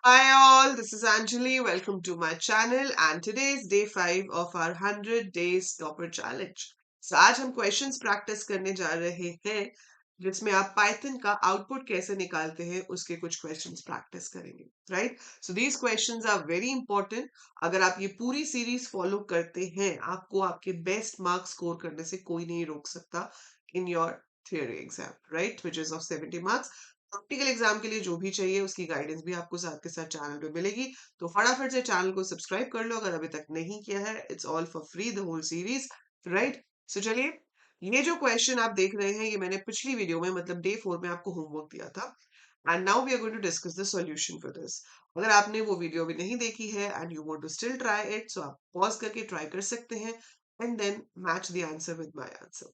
Hi all, this is Anjali. Welcome to my channel and today is day 5 of our 100 days topper challenge. So आज हम questions practice करने जा रहे हैं जिसमें आप Python का output कैसे निकालते हैं उसके कुछ questions practice करेंगे, right? So these questions are very important. अगर आप ये पूरी series follow करते हैं, आपको आपके best marks score करने से कोई नहीं रोक सकता in your theory exam, right? Which is of 70 marks. Practical exam के लिए जो भी चाहिए उसकी गाइडेंस भी आपको साथ के साथ चैनल पे मिलेगी। तो फटाफट से चैनल को सब्सक्राइब कर लो अगर अभी तक नहीं किया है। It's all for free the whole series, right? So चलिए, ये जो क्वेश्चन आप देख रहे हैं ये मैंने पिछली वीडियो में मतलब डे 4 में आपको होमवर्क दिया था and now we are going to discuss the solution for this. अगर आपने वो वीडियो अभी नहीं देखी है and you want to still try it, so आप पॉज करके ट्राई कर सकते हैं and then match the answer with my answer.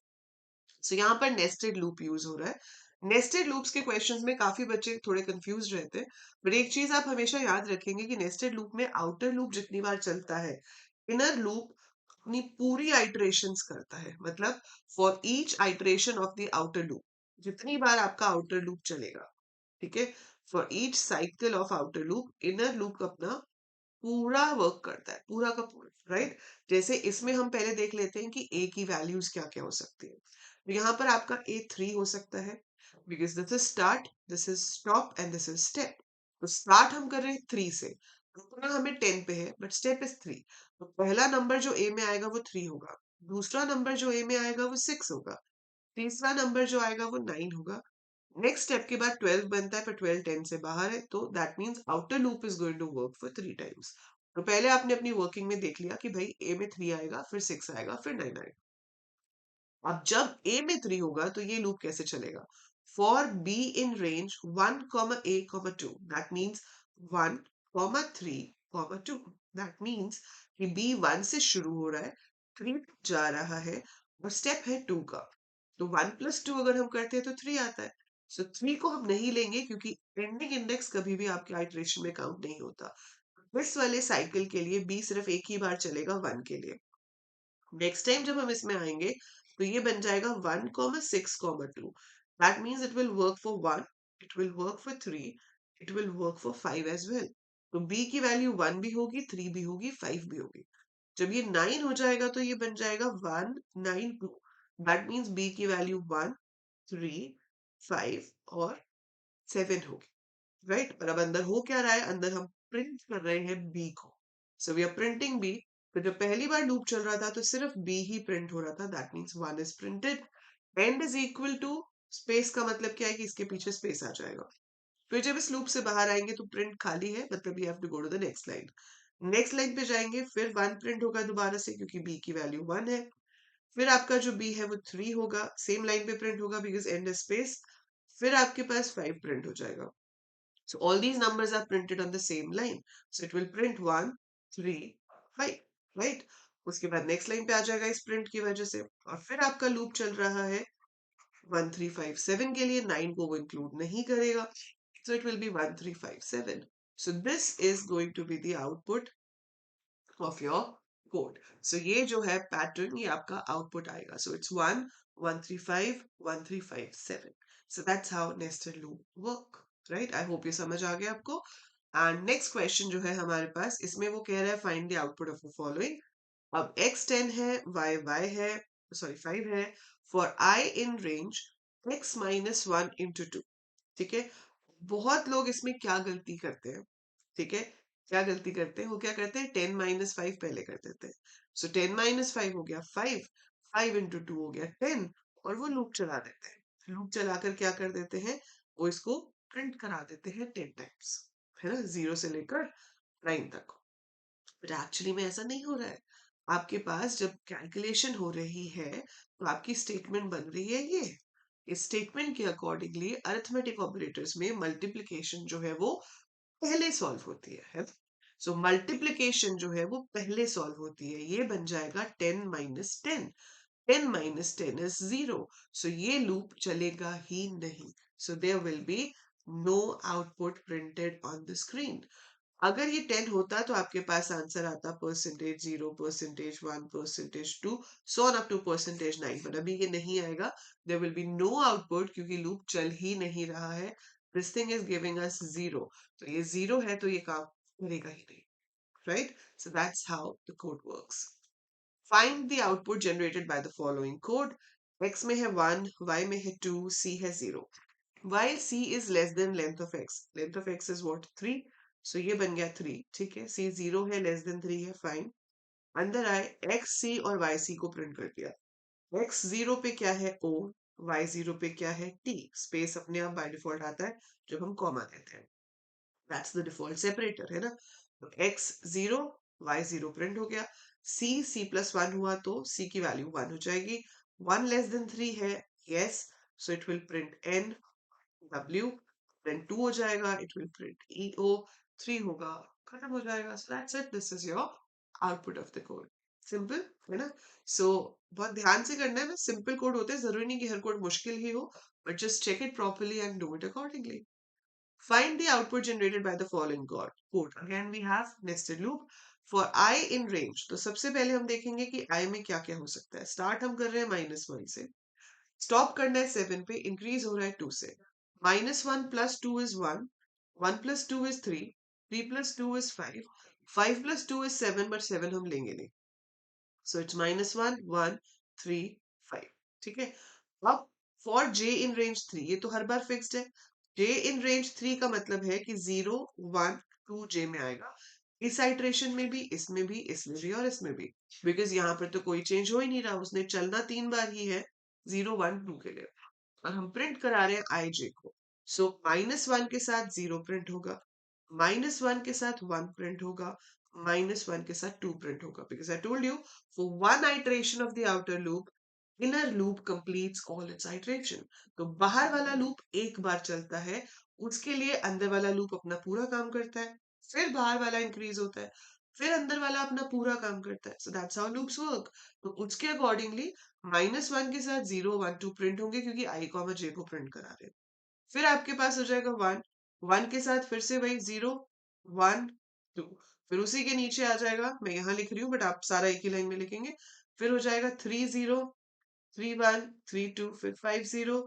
So यहाँ पर नेस्टेड लूप यूज हो रहा है। नेस्टेड लूप्स के क्वेश्चंस में काफी बच्चे थोड़े कंफ्यूज रहते हैं, बट एक चीज आप हमेशा याद रखेंगे कि नेस्टेड लूप में आउटर लूप जितनी बार चलता है, इनर लूप अपनी पूरी आइटरेशंस करता है। मतलब for each iteration of the outer loop, जितनी बार आपका आउटर लूप चलेगा, ठीक है, for each cycle of outer loop inner loop अपना पूरा वर्क करता है, पूरा का पूरा, राइट? जैसे इसमें हम पहले देख लेते हैं कि ए की वैल्यूज क्या क्या हो सकती है। तो यहाँ पर आपका ए 3 हो सकता है because this is start, this is stop and this is step. तो स्टार्ट हम कर रहे हैं 3 से, रुकना हमें 10 पे है बट स्टेप इज 3। तो पहला नंबर जो ए में आएगा वो 3 होगा, दूसरा नंबर जो ए में आएगा वो 6 होगा, तीसरा नंबर जो आएगा वो 9 होगा। नेक्स्ट स्टेप के बाद 12 बनता है पर 12 10 से बाहर है, तो that means outer loop is going to work for 3 times. तो पहले आपने अपनी वर्किंग में देख लिया कि भाई ए में 3 आएगा, फिर 6 आएगा, फिर 9 आएगा। अब जब ए में 3 होगा तो ये लूप कैसे चलेगा? For be in range 1 a 2, that means 1 3 2, that means कि बी 1 से शुरू हो रहा है, 3 जा रहा है और स्टेप है 2 का। तो 1 प्लस 2 अगर हम करते हैं तो 3 आता है। सो 3 को हम नहीं लेंगे क्योंकि एंडिंग इंडेक्स कभी भी आपके आइटरेशन में काउंट नहीं होता। इस वाले साइकिल के लिए बी सिर्फ एक ही बार चलेगा 1 के लिए। नेक्स्ट टाइम जब हम इसमें आएंगे तो ये बन जाएगा 1 6 2, that means it will work for 1, it will work for 3, it will work for 5 as well. तो बी की वैल्यू 1 भी होगी, 3 भी होगी, 5 भी होगी। जब ये 9 हो जाएगा तो ये बन जाएगा 1 9 2, दैट मीन्स बी की वैल्यू 1 3 5 और 7 होगी, राइट? पर अब अंदर हो क्या रहा है? अंदर हम प्रिंट कर रहे हैं बी को। So we are printing B. तो जब पहली बार लूप चल रहा था तो सिर्फ बी ही प्रिंट हो रहा था, that means 1 is printed. End is equal to space का मतलब क्या है कि इसके पीछे स्पेस आ जाएगा। फिर जब इस लूप से बाहर आएंगे तो प्रिंट खाली है, मतलब you have to go to the next line. Next line पे जाएंगे, फिर 1 प्रिंट होगा दोबारा से क्योंकि बी की वैल्यू 1 है। फिर आपका जो बी है वो 3 होगा, सेम लाइन पे प्रिंट होगा बिकॉज एंड स्पेस। फिर आपके पास 5 प्रिंट हो जाएगा। So all these numbers are printed on the same line. So it will print 1 3 5, right? उसके बाद नेक्स्ट लाइन पे आ जाएगा इस प्रिंट की वजह से, और फिर आपका लूप चल रहा है 1 3 5 7 के लिए, 9 को वो इंक्लूड नहीं करेगा। So it will be 1 3 5 7. So this is going to be the output of your code. So ये जो है पैटर्न, ये आपका आउटपुट आएगा। So it's 1 1 3 5 1 3 5 7. So that's how nested loop work, right? I hope ये समझ आ गया आपको। एंड नेक्स्ट क्वेश्चन जो है हमारे पास, इसमें वो कह रहा है find the output of the following. अब x 10 है, y है, सॉरी 5 है, for i in range x minus 1 into 2, ठीक है? बहुत लोग इसमें क्या गलती करते हैं, ठीक है? क्या गलती करते हैं? वो क्या करते हैं, 10 माइनस 5 पहले कर देते हैं। सो 10 माइनस 5 हो गया 5, 5 इंटू 2 हो गया 10, और वो लूप चला देते हैं। लूप चलाकर क्या कर देते हैं, वो इसको प्रिंट करा देते हैं 10 टाइम्स, है ना, 0 से लेकर 9 तक। बट एक्चुअली में ऐसा नहीं हो रहा है। आपके पास जब कैलकुलेशन हो रही है तो आपकी स्टेटमेंट बन रही है ये। इस स्टेटमेंट के अकॉर्डिंगली अरिथमेटिक ऑपरेटर्स में मल्टीप्लिकेशन जो है वो पहले सॉल्व होती है। सो मल्टीप्लिकेशन जो है वो पहले सॉल्व होती है। ये बन जाएगा 10 माइनस 10, 10 माइनस 10 इज 0। सो ये लूप चलेगा ही नहीं। So there will be no output printed on the screen. अगर ये 10 होता तो आपके पास आंसर आता percentage 0, percentage 1, percentage 2, so on up to percentage 9। पर अभी ये नहीं आएगा, there will be no output क्योंकि लूप चल ही नहीं रहा है। This thing is giving us 0. तो ये 0 है तो ये काम करेगा ही नहीं. Right? So that's how the code works. Find the output generated by the following code. X में है 1, Y में है 2, C है 0. While C is less than length of X. Length of X is what? 3. So ये बन गया 3. ठीक है. C 0 है, less than 3 है, fine. अंदर आए X C और Y C को प्रिंट कर दिया. X 0 पे क्या है? O. Y 0 पे क्या है? T. स्पेस अपने आप बाय डिफॉल्ट आता है जब हम कॉमा देते हैं. दैट्स द डिफॉल्ट सेपरेटर है ना. तो X 0 Y 0 प्रिंट हो गया. C प्लस 1 हुआ तो C की वैल्यू 1 हो जाएगी. 1 लेस देन 3 है. Yes. So it will print N W. Then 2 हो जाएगा. It will print EO. 3 होगा. खत्म हो जाएगा. So that's it. This is your output of the code. Simple है ना. सो बहुत ध्यान से करना है. सिंपल कोड होते हैं. जरूरी नहीं कि हर कोड मुश्किल ही हो, but just check it properly and do it accordingly. Find the output generated by the following code. Again we have nested loop for I in range. तो सबसे पहले हम देखेंगे कि I में क्या क्या हो सकता है. स्टार्ट हम कर रहे हैं -1 से. स्टॉप करना है 7 पे. इंक्रीज हो रहा है 2 से. -1 plus 2 is 1. 1 plus 2 is 3. 3 plus 2 is 5. 5 plus 2 is 7, but 7 हम लेंगे नहीं. So it's -1, 1, 3, 5. ठीक है. अब for j in range 3, ये तो हर बार फिक्स्ड है. j in range 3 का मतलब है कि 0, 1, 2 j में आएगा. इस आइट्रेशन में भी, इसमें भी, इसमें भी और इसमें भी. बिकॉज यहाँ पर तो कोई चेंज हो ही नहीं रहा. उसने चलना 3 बार ही है 0, 1, 2 के लिए. और हम प्रिंट करा रहे हैं ij को. सो -1 के साथ 0 प्रिंट होगा. -1 के साथ 1 प्रिंट होगा. -1 के साथ 2 प्रिंट होगा. Because I told you, for one iteration of the outer loop, inner loop completes all it's iteration. तो बाहर वाला लूप एक बार चलता है, उसके लिए अंदर वाला लूप अपना पूरा काम करता है. फिर बाहर वाला इंक्रीज होता है, फिर अंदर वाला अपना पूरा काम करता है. So that's how loops work. तो उसके अकॉर्डिंगली -1 के साथ 0, 1, 2 प्रिंट होंगे क्योंकि i कॉमा j को प्रिंट करा रहे हैं. फिर आपके पास हो जाएगा 1. 1 के साथ फिर से वही 0, 1, 2. फिर उसी के नीचे आ जाएगा. मैं यहाँ लिख रही हूँ बट आप सारा एक ही लाइन में लिखेंगे. फिर हो जाएगा 3, 0, 3, 1, 3, 2. फिर 5, 0,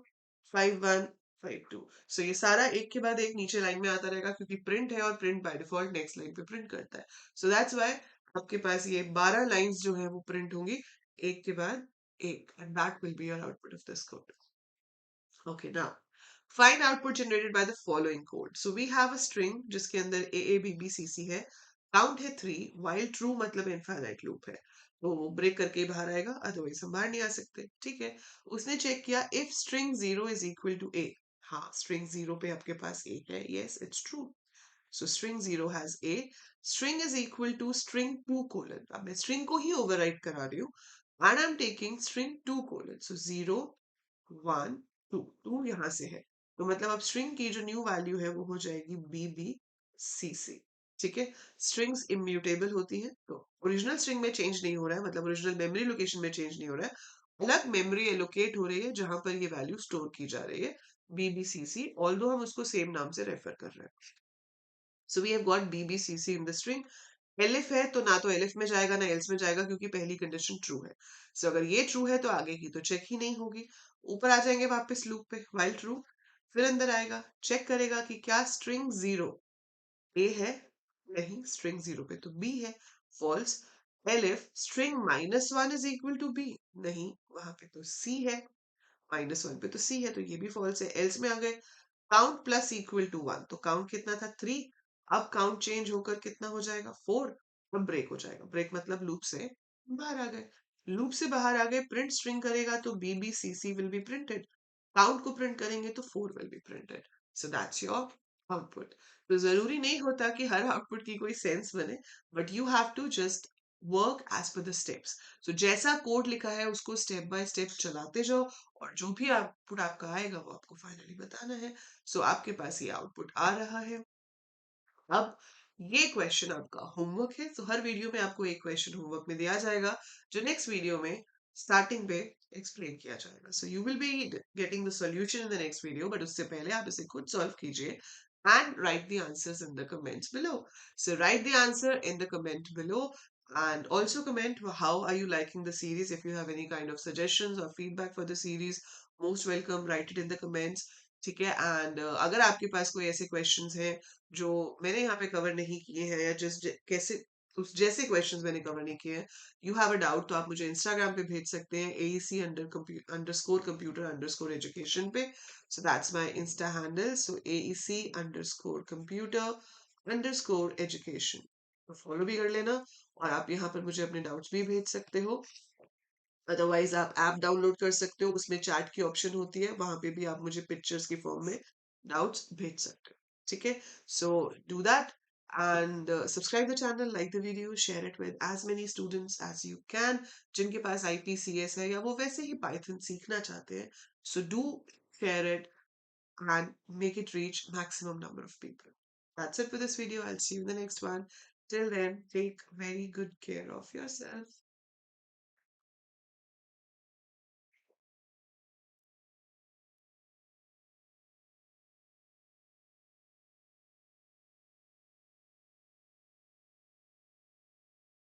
5, 1, 5, 2. सो ये सारा एक के बाद एक नीचे लाइन में आता रहेगा क्योंकि प्रिंट है और print by default next line पे प्रिंट करता है. सो दैट्स व्हाई आपके पास ये 12 लाइंस जो है वो प्रिंट होंगी एक के बाद एक. And that will be your output of this code. Okay, now find output generated by the following code. So we have a string जिसके अंदर a a b b c c है. Count है 3. While true मतलब infinite loop है. तो वो break करके ही बाहर आएगा, अदरवाइज हम बाहर नहीं आ सकते. ठीक है. उसने चेक किया if string 0 is equal to a. हाँ, string 0 पे आपके पास a है. Yes, it's true. So string 0 has a. String is equal to string 2 colon. अब मैं string को ही override करा रही हूँ. And I'm taking string 2 colon. So 0, 1, 2. 2 यहाँ से है. तो मतलब अब स्ट्रिंग की जो न्यू वैल्यू है वो हो जाएगी BBC. ठीक है. स्ट्रिंग्स इम्यूटेबल होती हैं. तो ओरिजिनल स्ट्रिंग में चेंज नहीं हो रहा है, मतलब ओरिजिनल मेमोरी लोकेशन में चेंज नहीं हो रहा है. अलग मेमोरी एलोकेट हो रही है जहां पर ये वैल्यू स्टोर की जा रही है. BBC, ऑल्दो हम उसको सेम नाम से रेफर कर रहे हैं. So we have got BBC in the string. Elif है तो ना तो एलिफ में जाएगा ना एल्स में जाएगा क्योंकि पहली कंडीशन ट्रू है. सो अगर ये ट्रू है तो आगे की तो चेक ही नहीं होगी. ऊपर आ जाएंगे वापस लूप पे. While true. फिर अंदर आएगा, चेक करेगा कि क्या स्ट्रिंग 0 ए है. नहीं, स्ट्रिंग 0 पे तो बी है. False. Elif string -1 is equal to B. नहीं, वहां पे तो सी है. -1 पे तो सी है तो ये भी फॉल्स है. एल्स में आ गए. Count plus equal to 1. तो काउंट कितना था? 3. अब काउंट चेंज होकर कितना हो जाएगा? 4. अब ब्रेक हो जाएगा. ब्रेक मतलब लूप से बाहर आ गए. लूप से बाहर आ गए. प्रिंट स्ट्रिंग करेगा तो BBC will be printed. Count को प्रिंट करेंगे तो 4 will be printed. So that's your output. तो जरूरी नहीं होता कि हर आउटपुट की कोई सेंस बने, but you have to just work as per the steps. So जैसा कोड लिखा है उसको स्टेप बाय स्टेप चलाते जाओ और जो भी आउटपुट आपका आएगा वो आपको फाइनली बताना है. सो आपके पास ये आउटपुट आ रहा है. अब ये क्वेश्चन आपका होमवर्क है. तो हर वीडियो में आपको एक क्वेश्चन होमवर्क में दिया जाएगा जो नेक्स्ट वीडियो में स्टार्टिंग पे एक्सप्लेन किया जाएगा. So you will be getting the solution in the next video, but उससे पहले आप इसे खुद सॉल्व कीजिए and write the answers in the comments below. So write the answer in the comment below and also comment how are you liking the series. If you have any kind of suggestions or feedback for the series, most welcome, write it in the comments. ठीक है। And अगर आपके पास कोई ऐसे questions हैं जो मैंने यहाँ पे कवर नहीं किए हैं, या कैसे उस जैसे क्वेश्चंस मैंने कवर नहीं किए हैं, यू हैव अ डाउट, तो आप मुझे इंस्टाग्राम पे भेज सकते हैं, AEC underscore computer underscore education पे। So that's my insta handle, so AEC underscore computer underscore education, तो फॉलो भी कर लेना। और आप यहाँ पर मुझे अपने डाउट्स भी भेज सकते हो। अदरवाइज आप ऐप डाउनलोड कर सकते हो, उसमें चैट की ऑप्शन होती है, वहां पे भी आप मुझे पिक्चर्स की फॉर्म में डाउट्स भेज सकते हो। ठीक है, so do that and subscribe the channel, like the video, share it with as many students as you can, जिनके पास IPCS है या वो वैसे ही पाइथन सीखना चाहते हैं। So do share it and make it reach maximum number of people. That's it for this video. I'll see you in the next one. Till then, take very good care of yourself.